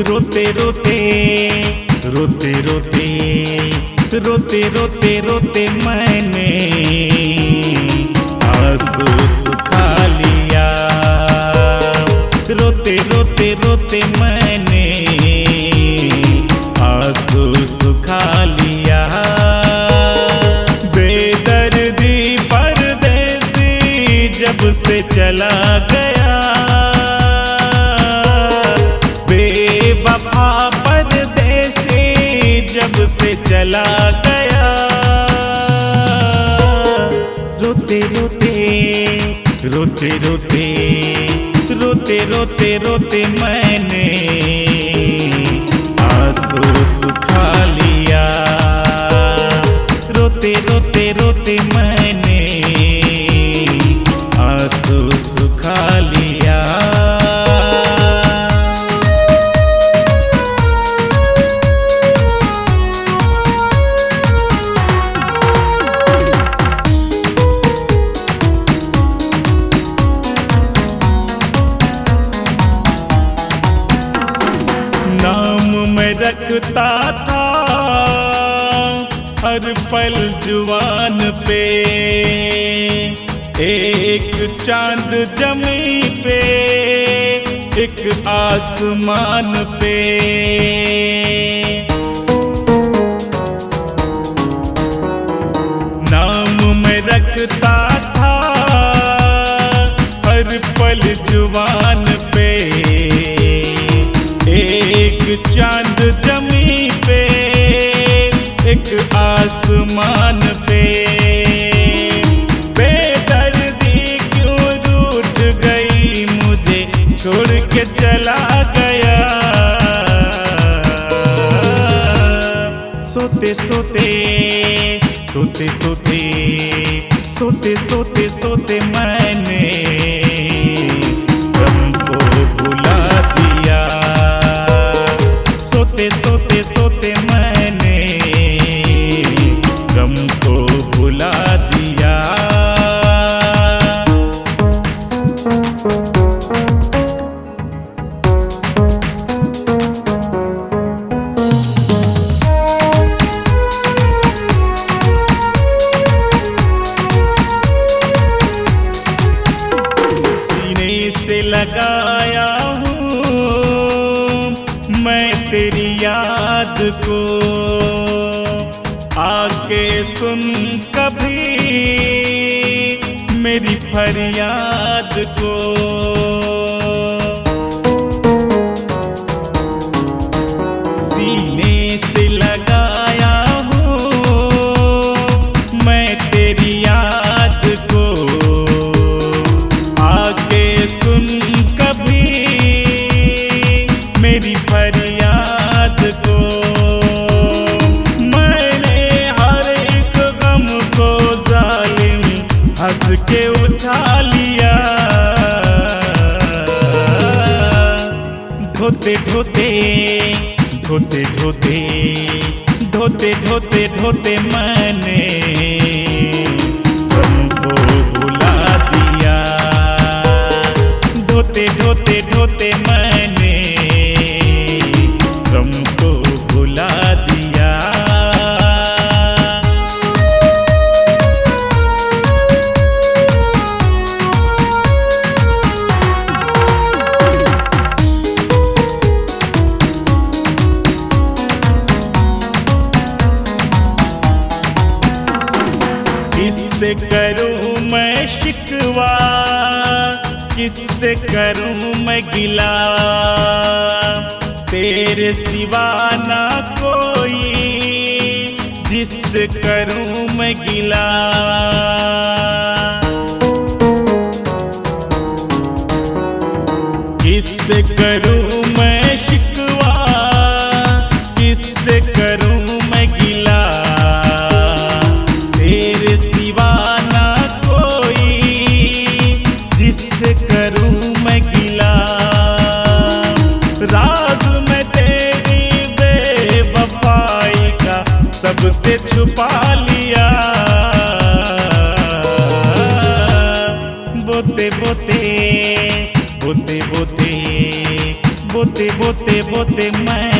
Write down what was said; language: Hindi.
रोते रोते रोते रोते रोते रोते रोते मैंने आंसू सुखा लिया। रोते रोते रोते मैंने आंसू सुखा लिया। बेदर्दी परदेसी जब से चला गया, बेवफा परदेसी जब से चला गया। रोते रोते रोते रोते रोते रोते रोते मैंने आंसू सुखा लिया। रोते रोते रोते मैंने आंसू सुखा लिया। रखता था हर पल जुबान पे, एक चांद जमी पे, एक आसमान पे। नाम मैं रखता था हर पल जुबान पे, एक चांद जमी पे, एक आसमान पे। बेदर्दी क्यों रूठ गई, मुझे छोड़ के चला गया। सोते सोते सोते सोते सोते सोते सोते मैंने तुमको भुला दिया। सोते सोते सोते मैंने गम को भुला दिया। सीने से लगाया मैं तेरी याद को, आके सुन कभी मेरी फरियाद को। सीने से लगाया हूँ मैं तेरी याद को, आके सुन कभी मेरी फरियाद को। मैंने हर एक गम को जालिम हंस के उठा लिया। ढोते ढोते ढोते ढोते ढोते ढोते ढोते मैंने तुमको भुला दिया। ढोते ढोते ढोते मैंने तुमको भुला दिया। किससे करूं मैं शिकवा, किससे करूं मैं गिला, तेरे सिवा ना कोई जिससे करूं मैं गिला। किससे करूं मैं शिकवा, किससे करूं मैं गिला, तेरे सिवा ना कोई जिससे करूं मैं गिला। राज में तेरे सबसे छुपा लिया। बोते बोते बोते बोते बोते बोते बोते मैं